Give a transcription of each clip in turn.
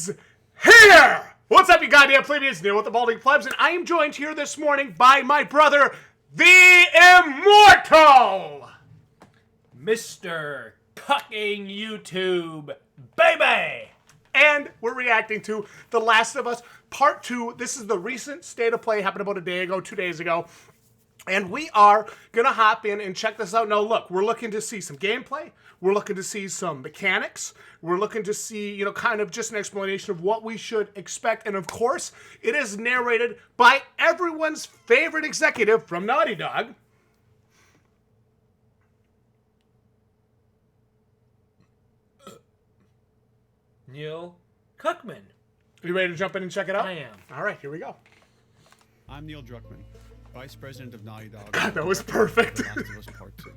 is here! What's up, you goddamn plebeians? Neil with the Balding Plebs, and I am joined here this morning by my brother, the Immortal! Mr. Cucking YouTube, baby! And we're reacting to The Last of Us Part 2. This is the recent state of play, happened about a day ago, 2 days ago. And we are going to hop in and check this out. Now, look, we're looking to see some gameplay. We're looking to see some mechanics. We're looking to see, kind of just an explanation of what we should expect. And, of course, it is narrated by everyone's favorite executive from Naughty Dog. Neil Cuckman. Are you ready to jump in and check it out? I am. All right, here we go. I'm Neil Druckmann, Vice President of Naughty Dog. That was perfect. The Last of Us Part 2.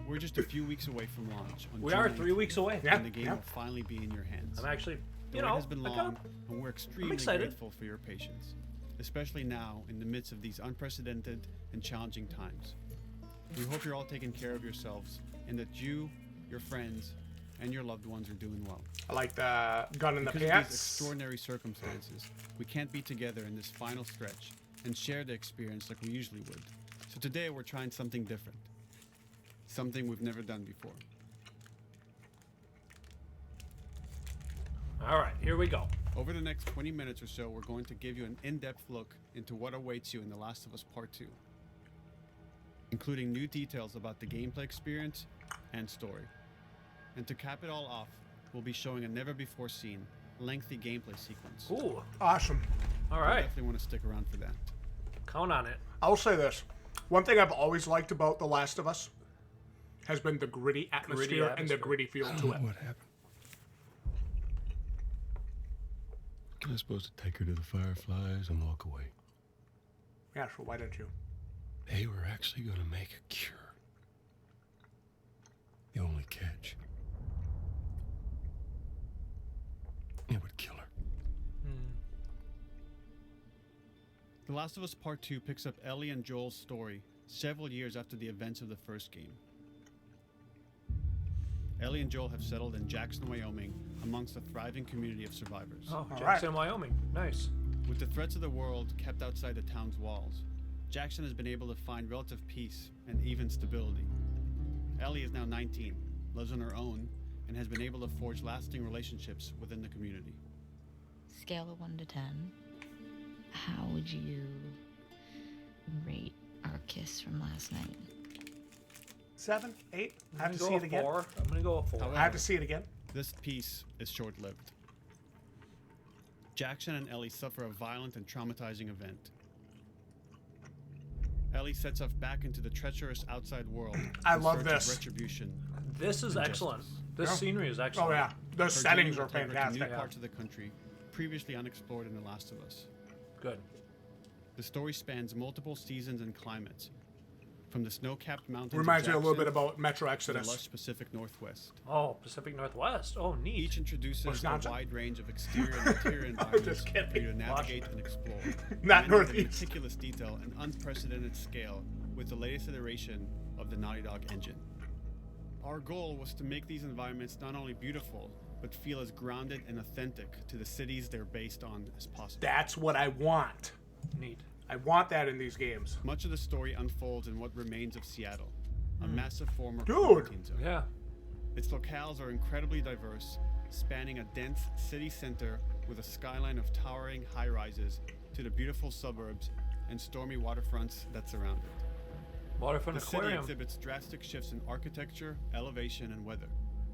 We're just a few weeks away from launch. We are 3 weeks away. Yeah. And the game will finally be in your hands. I'm actually, The wait has been long, and we're extremely excited. grateful for your patience, especially now in the midst of these unprecedented and challenging times. We hope you're all taking care of yourselves and that you, your friends, and your loved ones are doing well. I like the gun in the Because of these pants. extraordinary circumstances, we can't be together in this final stretch and share the experience like we usually would. So today we're trying something different. Something we've never done before. All right, here we go. Over the next 20 minutes or so, we're going to give you an in-depth look into what awaits you in The Last of Us Part 2, including new details about the gameplay experience and story. And to cap it all off, we'll be showing a never-before-seen, lengthy gameplay sequence. Ooh, Awesome. all You right. definitely want to stick around for that. Count on it. I'll say this. One thing I've always liked about The Last of Us has been the gritty atmosphere and the gritty feel to it. What happened? I was supposed to take her to the Fireflies and walk away. Yeah, so why didn't you? They were actually going to make a cure. The only catch, it would kill her. The Last of Us Part 2 picks up Ellie and Joel's story several years after the events of the first game. Ellie and Joel have settled in Jackson, Wyoming, amongst a thriving community of survivors. Oh, All Jackson, Wyoming. Nice. With the threats of the world kept outside the town's walls, Jackson has been able to find relative peace and even stability. Ellie is now 19, lives on her own, and has been able to forge lasting relationships within the community. Scale of 1 to 10. How would you rate our kiss from last night? 7, 8. I have to I'm see gonna it go again. 4. I'm gonna go a 4. However, I have to see it again. This peace is short-lived. Jackson and Ellie suffer a violent and traumatizing event. Ellie sets off back into the treacherous outside world. I in love search of this. Retribution. This is and excellent. justice. This Yeah. scenery is excellent. Oh, yeah. The Her settings journey are will take her to fantastic. new parts of the country previously unexplored in The Last of Us. Good. The story spans multiple seasons and climates, from the snow-capped mountains Reminds of me a little bit Jackson about Metro to the Exodus. lush Pacific Northwest. Oh, Pacific Northwest. Oh, neat. Each introduces a Wisconsin? wide range of exterior and interior environments kidding. for you to navigate and explore. Not blending the Northeast. meticulous detail and unprecedented scale with the latest iteration of the Naughty Dog engine. Our goal was to make these environments not only beautiful, but feel as grounded and authentic to the cities they're based on as possible. That's what I want. Neat. I want that in these games. Much of the story unfolds in what remains of Seattle, a massive former Dude. quarantine zone. Yeah. Its locales are incredibly diverse, spanning a dense city center with a skyline of towering high-rises to the beautiful suburbs and stormy waterfronts that surround it. Waterfront The city Aquarium. exhibits drastic shifts in architecture, elevation, and weather.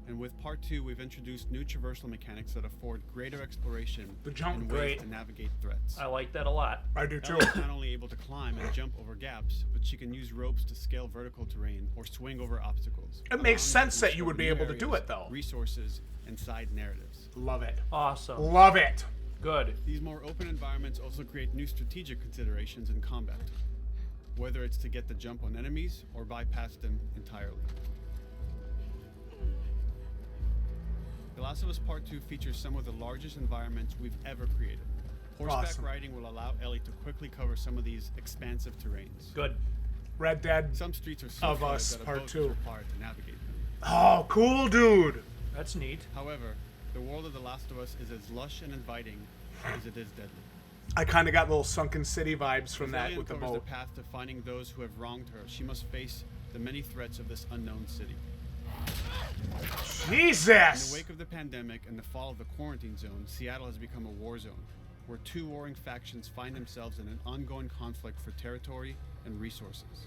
And with Part 2, we've introduced new traversal mechanics that afford greater exploration The jump, and great. ways to navigate threats. I like that a lot. I do too. Ellie is not only able to climb and jump over gaps, but she can use ropes to scale vertical terrain or swing over obstacles. It makes allowing her sense to that you would be explore able to do new it, though. Resources and side narratives. Love it. Awesome. Love it. Good. These more open environments also create new strategic considerations in combat, whether it's to get the jump on enemies or bypass them entirely. The Last of Us Part 2 features some of the largest environments we've ever created. Horseback Awesome. riding will allow Ellie to quickly cover some of these expansive terrains. Good. Red Dead. Some streets are so Of flooded Us that a Part boat 2. is required to navigate them. Oh, cool, dude. That's neat. However, The world of The Last of Us is as lush and inviting as it is deadly. I kind of got little Sunken City vibes from As that Ellie with the uncovers boat. the path to finding those who have wronged her, she must face the many threats of this unknown city. In the Jesus! wake of the pandemic and the fall of the quarantine zone, Seattle has become a war zone, where two warring factions find themselves in an ongoing conflict for territory and resources.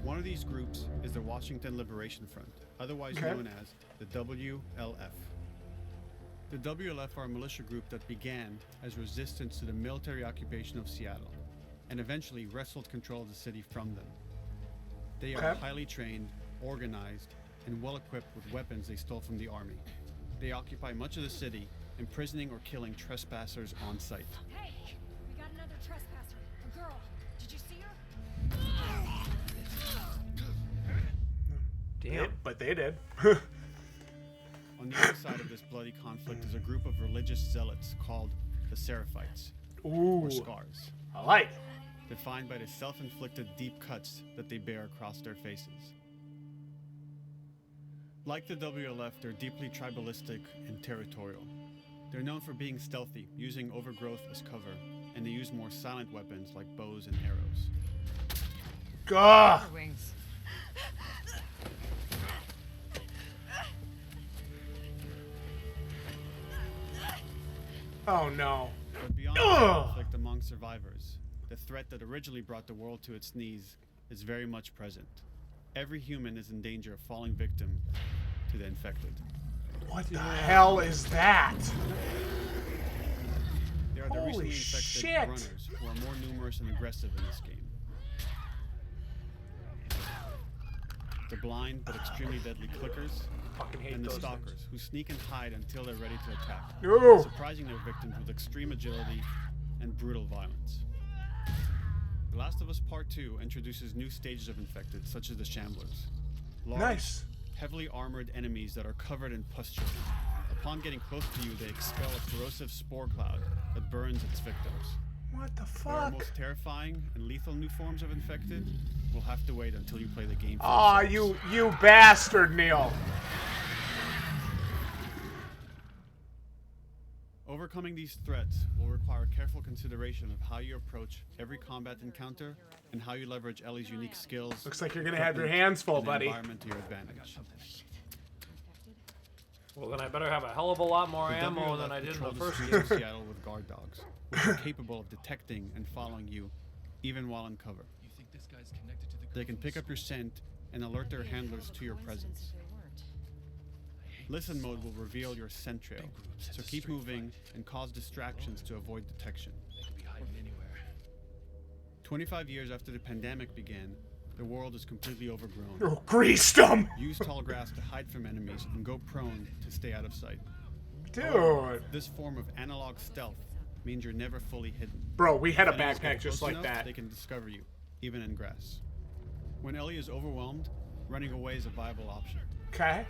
One of these groups is the Washington Liberation Front, otherwise Okay. known as the WLF. The WLF are a militia group that began as resistance to the military occupation of Seattle, and eventually wrestled control of the city from them. They are Okay. highly trained, organized, and well equipped with weapons they stole from the army. They occupy much of the city, imprisoning or killing trespassers on sight. Hey, we got another trespasser. A girl. Did you see her? Damn. But they did. On the other side of this bloody conflict is a group of religious zealots called the Seraphites, Ooh, or Scars, I like. defined by the self-inflicted deep cuts that they bear across their faces. Like the WLF, they're deeply tribalistic and territorial. They're known for being stealthy, using overgrowth as cover, and they use more silent weapons like bows and arrows. Gah! Wings. Oh no. But beyond the Ugh. conflict among survivors, the threat that originally brought the world to its knees is very much present. Every human is in danger of falling victim to the infected. What the hell is that? They are the Holy recently infected shit. runners who are more numerous and aggressive in this game. The blind but extremely deadly clickers, Fucking hate and the those stalkers things. who sneak and hide until they're ready to attack, Ooh. surprising their victims with extreme agility and brutal violence. The Last of Us Part 2 introduces new stages of infected, such as the Shamblers. Large, Nice. heavily armored enemies that are covered in pustules. Upon getting close to you, they expel a corrosive spore cloud that burns its victims. What the But our fuck? most terrifying and lethal new forms of infected will have to wait until you play the game for Aw, yourselves. you bastard, Neil. Overcoming these threats will require careful consideration of how you approach every combat encounter and how you leverage Ellie's unique skills. Looks like you're gonna have your equipment, hands full, and the buddy. environment to your advantage. Well, then I better have a hell of a lot more The ammo WLF than I did in the patrol first streets game. of Seattle with guard dogs, which are capable of detecting and following you, even while in cover. You think this guy's connected to the They can pick up your scent and alert their handlers to your presence. Listen mode will reveal your scent trail, so keep moving and cause distractions to avoid detection. They could be hiding anywhere. 25 years after the pandemic began, the world is completely overgrown. Oh, greased him. Use tall grass to hide from enemies and go prone to stay out of sight. Dude. This form of analog stealth means you're never fully hidden. Bro, we had a Enemies get backpack just close like enough, that. They can discover you, even in grass. When Ellie is overwhelmed, running away is a viable option. Okay.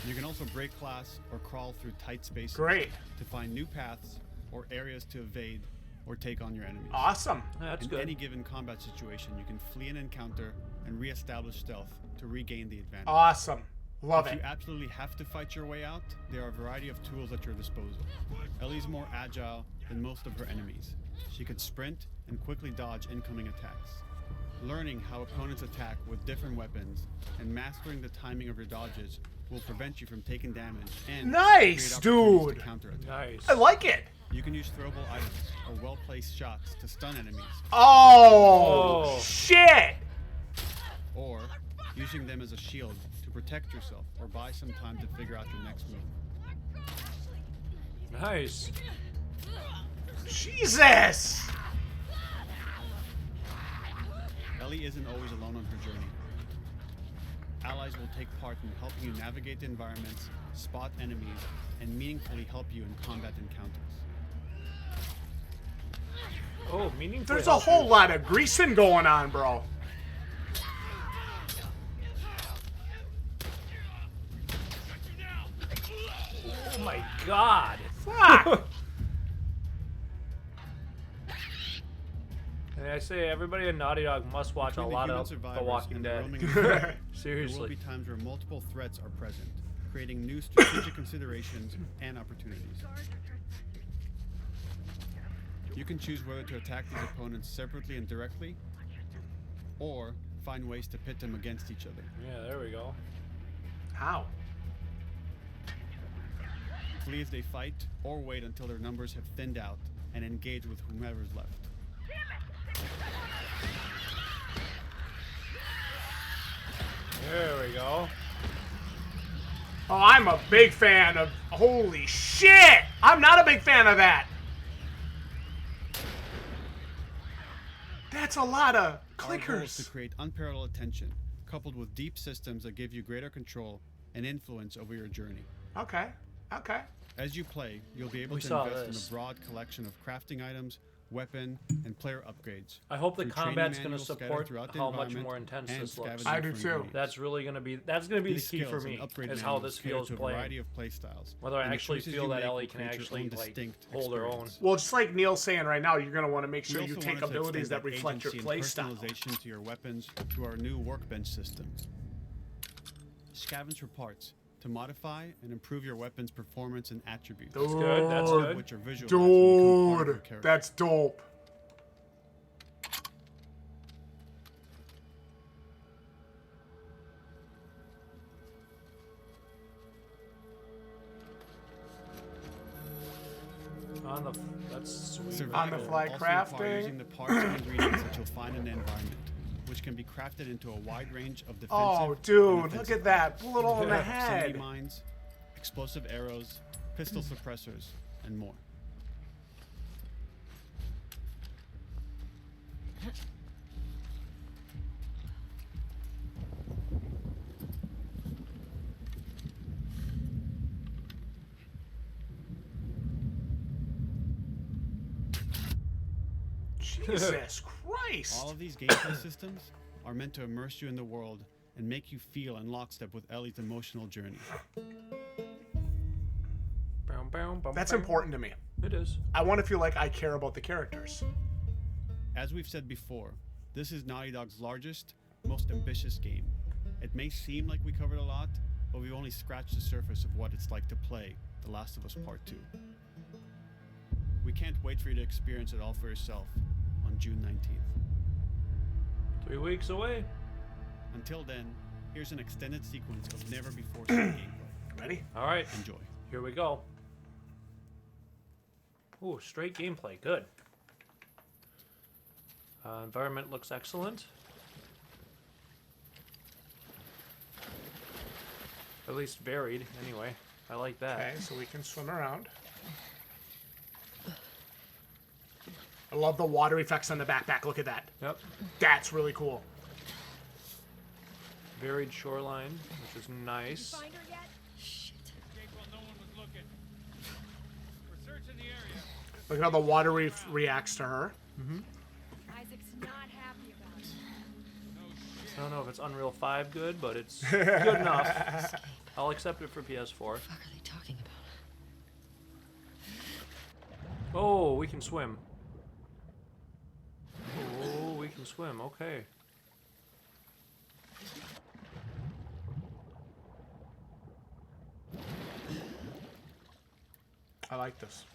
You can also break class or crawl through tight spaces Great. to find new paths or areas to evade or take on your enemies. Awesome. That's In good. any given combat situation, you can flee an encounter and re-establish stealth to regain the advantage. Awesome. Love If it. you absolutely have to fight your way out, there are a variety of tools at your disposal. Ellie's more agile than most of her enemies. She could sprint and quickly dodge incoming attacks. Learning how opponents attack with different weapons and mastering the timing of your dodges will prevent you from taking damage and Nice, create opportunities dude. to counterattack. Nice. I like it. You can use throwable items or well-placed shots to stun enemies, Oh, Oh. shit. or using them as a shield to protect yourself or buy some time to figure out your next move. Nice. Jesus. Ellie isn't always alone on her journey. Allies will take part in helping you navigate the environments, spot enemies, and meaningfully help you in combat encounters. Oh, meaningful. There's a whole lot of greasing going on, bro. Oh my god. Fuck. And I say everybody in Naughty Dog must watch a Between the lot human of The survivors Walking and the Dead. roaming infected, there will Seriously. be times where multiple threats are present. creating new strategic considerations and opportunities. You can choose whether to attack these opponents separately and directly, or find ways to pit them against each other. Yeah, there we go. How? Flee as they fight, or wait until their numbers have thinned out and engage with whomever's left. There we go. Oh, I'm a big fan of... Holy shit! I'm not a big fan of that. That's a lot of Our goal is to clickers. create unparalleled attention, coupled with deep systems that give you greater control and influence over your journey. Okay. Okay. As you play, you'll be able We to saw invest this. in a broad collection of crafting items, weapon, and player upgrades. I hope the Through training combat's going to manuals scattered support throughout the how much environment more intense and this looks. scavenging I do for too. ingredients. That's really going to be the These key for skills and me, upgrade is how manuals this cater feels to a playing. variety of playstyles, Whether I and the actually choices feel you that make Ellie will can create your actually own like distinct hold her own. experience. Well, just like Neil's saying right now, you're going to want to make We sure you also take wanted to abilities extend that reflect your agency play and style. personalization to your weapons through our new workbench system. Scavenge for parts to modify and improve your weapon's performance and attributes. That's good. That's all of good. which are visualized and become part of your Dude, character. that's dope. That's sweet. Survival On the fly also requires crafting. using the parts and ingredients that you'll find in the environment, which can be crafted into a wide range of defensive Oh, and dude, look offensive at that. Bullet hole in the proximity head. mines, explosive arrows, pistol suppressors, and more. Jesus Christ. All of these gameplay systems are meant to immerse you in the world and make you feel in lockstep with Ellie's emotional journey. Bow, bow, bow, That's bow. important to me. It is. I want to feel like I care about the characters. As we've said before, this is Naughty Dog's largest, most ambitious game. It may seem like we covered a lot, but we've only scratched the surface of what it's like to play The Last of Us Part 2. We can't wait for you to experience it all for yourself on June 19th. 3 weeks away. Until then, here's an extended sequence of never before seen gameplay. Ready? All right. Enjoy. Here we go. Ooh, straight gameplay. Good. Environment looks excellent. At least varied, anyway. I like that. Okay, so we can swim around. I love the water effects on the backpack. Look at that. Yep. That's really cool. Varied shoreline, which is nice. Find her yet? Look at how the water reacts to her. Isaac's not happy about it. I don't know if it's Unreal 5 good, but it's good enough. I'll accept it for PS4. What are they talking about? Oh, we can swim. Oh, we can swim. Okay. I like this.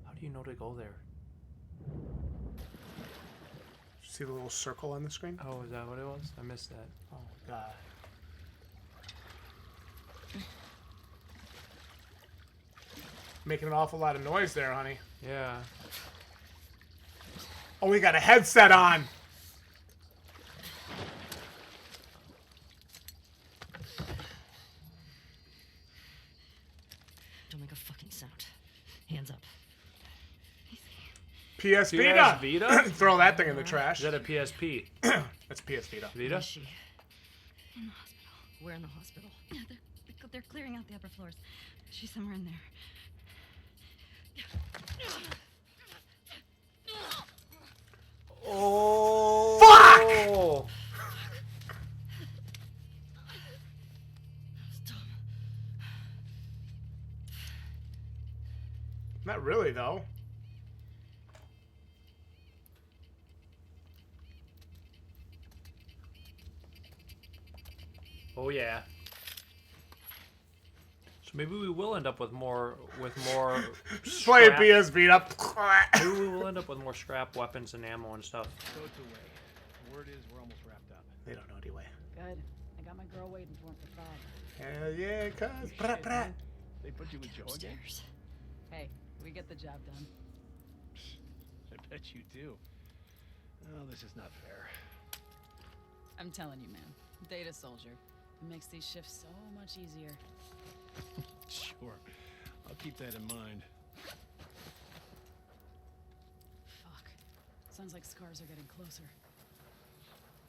How do you know to go there? See the little circle on the screen? Oh, is that what it was? I missed that. Oh, God. Making an awful lot of noise there, honey. Yeah. Oh, we got a headset on. Don't make a fucking sound. Hands up. PS Vita. PS Vita? Throw that thing in the trash. Is that a PSP? That's PS Vita. Vita? Is she? In the hospital. We're in the hospital. Yeah, they're clearing out the upper floors. She's somewhere in there. Oh. Fuck! Not really, though. Oh yeah. So maybe we will end up with more Play scrap. BS beat up. Maybe we will end up with more scrap weapons and ammo and stuff. Go to way. Word is we're almost wrapped up. They don't know anyway. Good. I got my girl waiting for him for 5. Hell yeah, cuz. Brat, brat. They put you with Joe again? Upstairs. Hey, we get the job done. I bet you do. Well, this is not fair. I'm telling you, man. Data soldier. It makes these shifts so much easier. Sure. I'll keep that in mind. Fuck. Sounds like scars are getting closer.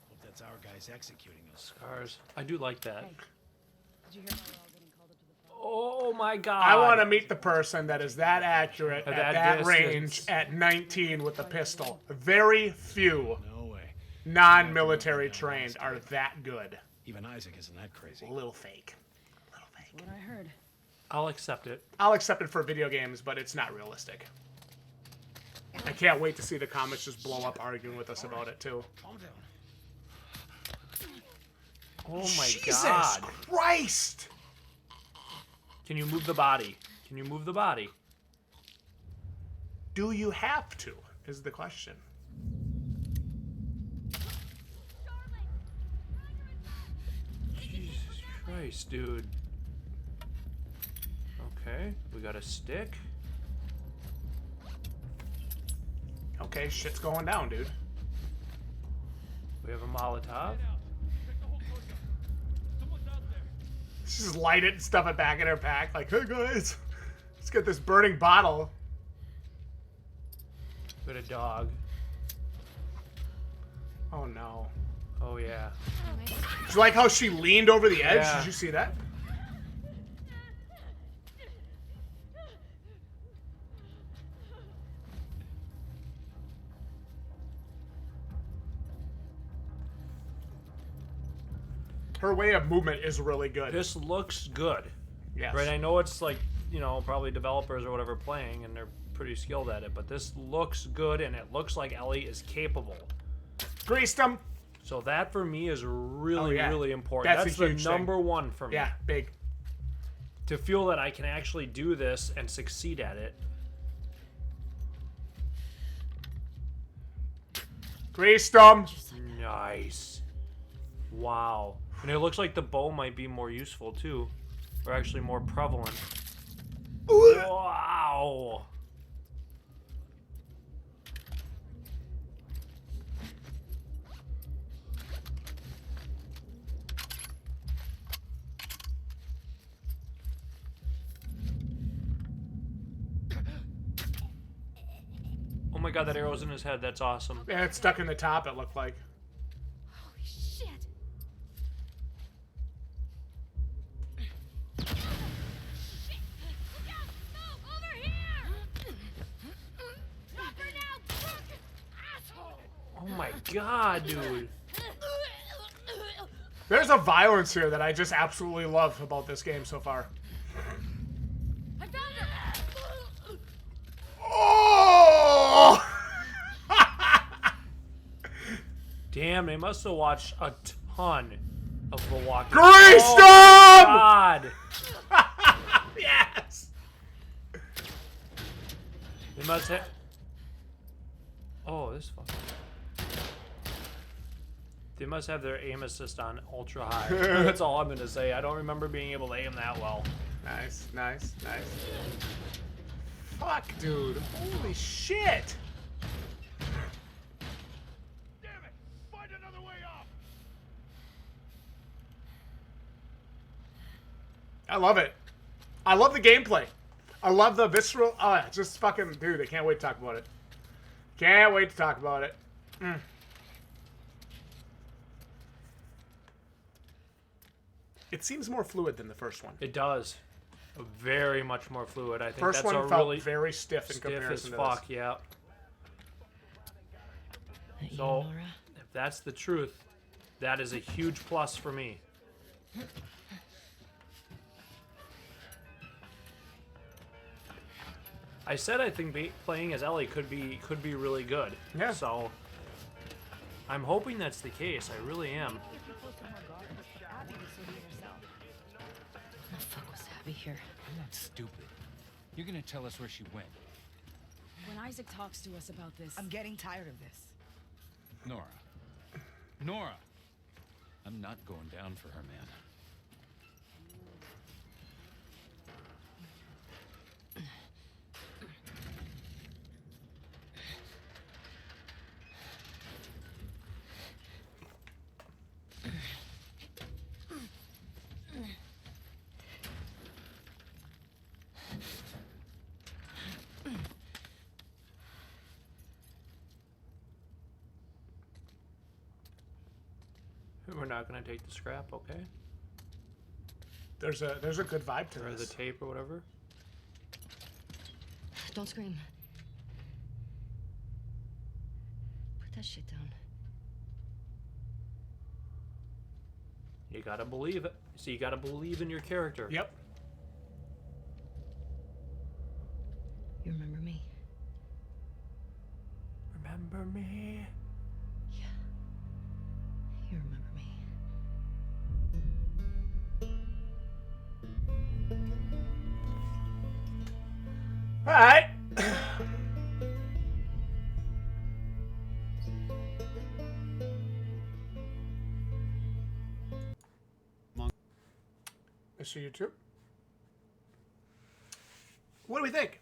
Hope that's our guys executing us. Scars. I do like that. Hey, did you hear how we're all getting called up to the phone? Oh my god. I want to meet the person that is that accurate At at that that range distance. at 19 with a pistol. Very few No way. non-military trained are that good. Even Isaac isn't that crazy. A little fake. A little fake. What I heard. I'll accept it. I'll accept it for video games, but it's not realistic. I can't wait to see the comments just blow up arguing with us about it too. Calm down. Oh my Jesus god. Christ! Can you move the body? Can you move the body? Do you have to? Is the question. Jesus Christ, dude. Okay, we got a stick. Okay, shit's going down, dude. We have a Molotov. She just light it and stuff it back in her pack. Like, hey guys, let's get this burning bottle. We got a dog. Oh no. Oh yeah. Did you like how she leaned over the edge? Yeah. Did you see that? Her way of movement is really good. This looks good. Yes. Right, I know it's like, you know, probably developers or whatever playing and they're pretty skilled at it, but this looks good and it looks like Ellie is capable. Greased them. So that for me is really, yeah. really important. That's a That's the huge thing. number one for me. Yeah, big. To feel that I can actually do this and succeed at it. Greased them. Nice. Wow. And it looks like the bow might be more useful too. Or actually more prevalent. Wow. Oh my god, that arrow's in his head. That's awesome. Yeah, it's stuck in the top, it looked like. Holy shit! Oh my god, dude. There's a violence here that I just absolutely love about this game so far. I found her! Oh! Damn, they must have watched a ton of The Walking Dead. Greased Oh them! god. Yes! They must have... Oh, this fucking... They must have their aim assist on ultra high. That's all I'm gonna say. I don't remember being able to aim that well. Nice, nice, nice. Fuck, dude. Holy shit! Damn it! Find another way off! I love it. I love the gameplay. I love the visceral... just fucking... Dude, I can't wait to talk about it. Can't wait to talk about it. It seems more fluid than the first one. It does. Very much more fluid. I think First that's one a felt really very stiff in stiff as comparison to fuck, this. yeah. That you, So, Laura? if that's the truth, that is a huge plus for me. I said I think playing as Ellie could be really good. Yeah. So I'm hoping that's the case. I really am. be here. I'm not stupid. You're gonna tell us where she went. When Isaac talks to us about this, I'm getting tired of this. Nora. Nora! I'm not going down for her, man. We're not gonna take the scrap, okay? There's a good vibe to Or the this. tape or whatever. Don't scream. Put that shit down. You gotta believe it. So you gotta believe in your character. Yep. You remember me? Remember me? Yeah. You remember me. All right. Mr. YouTube. What do we think?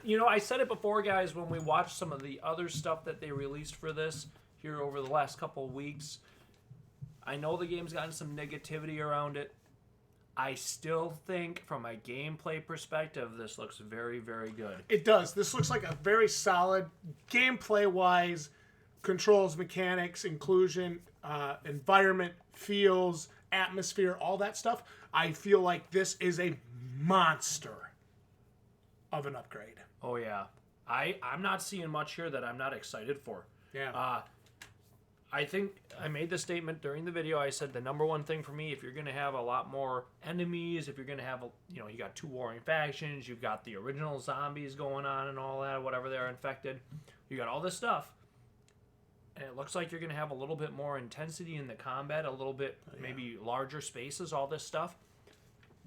You know, I said it before, guys, when we watched some of the other stuff that they released for this here over the last couple of weeks. I know the game's gotten some negativity around it. I still think, from a gameplay perspective, this looks very, very good. It does. This looks like a very solid gameplay-wise, controls, mechanics, inclusion, environment, feels, atmosphere, all that stuff. I feel like this is a monster of an upgrade. Oh, yeah. I'm not seeing much here that I'm not excited for. Yeah. I think I made the statement during the video. I said the number one thing for me, if you're going to have a lot more enemies, if you're going to have, you got two warring factions, you've got the original zombies going on and all that, whatever they're infected, you got all this stuff, and it looks like you're going to have a little bit more intensity in the combat, a little bit maybe larger spaces, all this stuff.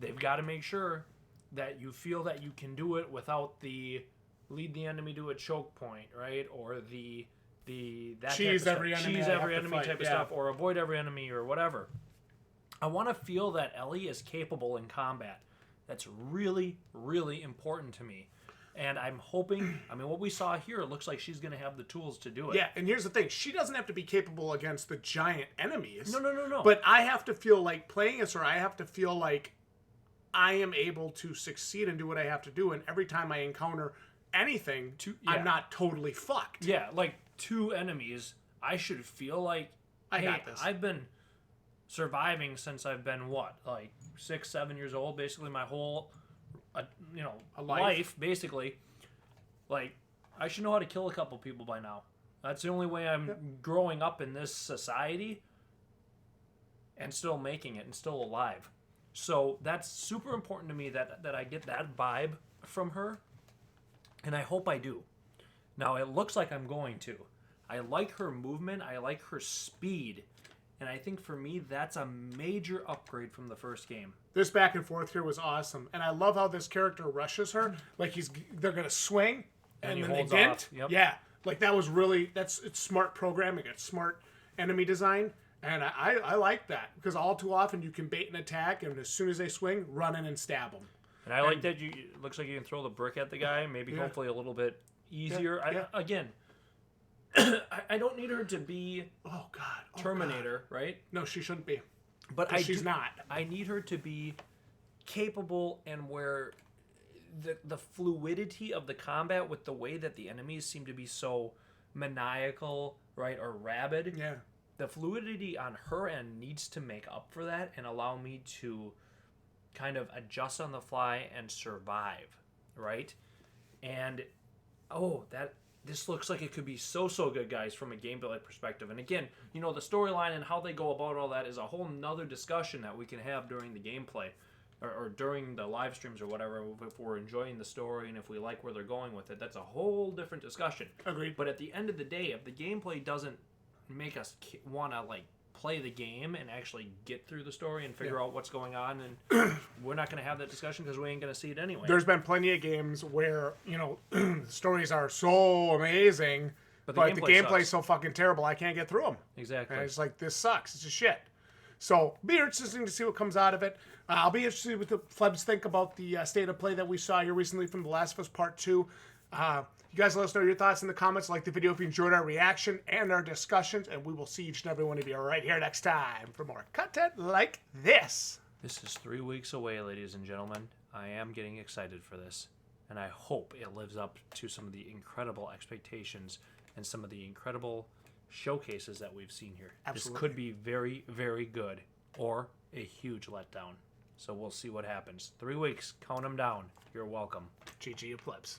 They've got to make sure that you feel that you can do it without the lead the enemy to a choke point, right? Or that cheese type of every stuff. enemy. Cheese I every have to enemy fight, type of stuff, or avoid every enemy, or whatever. I want to feel that Ellie is capable in combat. That's really, really important to me. And I'm hoping, what we saw here, it looks like she's going to have the tools to do it. Yeah, and here's the thing. She doesn't have to be capable against the giant enemies. No. But I have to feel like playing as her, I have to feel like I am able to succeed and do what I have to do. And every time I encounter anything, I'm not totally fucked. Yeah, like two enemies, I should feel like, I got this. I've been surviving since I've been, 6, 7 years old, basically my whole, life, basically. Like, I should know how to kill a couple people by now. That's the only way I'm growing up in this society and still making it and still alive. So that's super important to me that I get that vibe from her, and I hope I do. Now, it looks like I'm going to. I like her movement, I like her speed, and I think for me that's a major upgrade from the first game. This back and forth here was awesome, and I love how this character rushes her. Like they're gonna swing, and then they didn't. Off. Yep. Yeah, like that was really it's smart programming, it's smart enemy design, and I like that because all too often you can bait an attack, and as soon as they swing, run in and stab them. And I like that it looks like you can throw the brick at the guy, maybe hopefully a little bit easier. Again, I don't need her to be Terminator, right? No, she shouldn't be. But she's not. I need her to be capable and where the fluidity of the combat with the way that the enemies seem to be so maniacal, right, or rabid. Yeah. The fluidity on her end needs to make up for that and allow me to kind of adjust on the fly and survive, right? And this looks like it could be so good, guys, from a gameplay perspective. And again, the storyline and how they go about all that is a whole nother discussion that we can have during the gameplay or during the live streams or whatever. If we're enjoying the story and if we like where they're going with it, that's a whole different discussion. Agreed. But at the end of the day, if the gameplay doesn't make us want to play the game and actually get through the story and figure out what's going on. And we're not going to have that discussion because we ain't going to see it anyway. There's been plenty of games where, the stories are so amazing, but the gameplay's so fucking terrible I can't get through them. Exactly. And it's like, this sucks. It's just shit. So, be interesting to see what comes out of it. I'll be interested what the Flebs think about the state of play that we saw here recently from The Last of Us Part 2. You guys let us know your thoughts in the comments. Like the video if you enjoyed our reaction and our discussions. And we will see each and every one of you right here next time for more content like this. This is 3 weeks away, ladies and gentlemen. I am getting excited for this. And I hope it lives up to some of the incredible expectations and some of the incredible showcases that we've seen here. Absolutely. This could be very, very good or a huge letdown. So we'll see what happens. 3 weeks, count them down. You're welcome. GG, you plebs.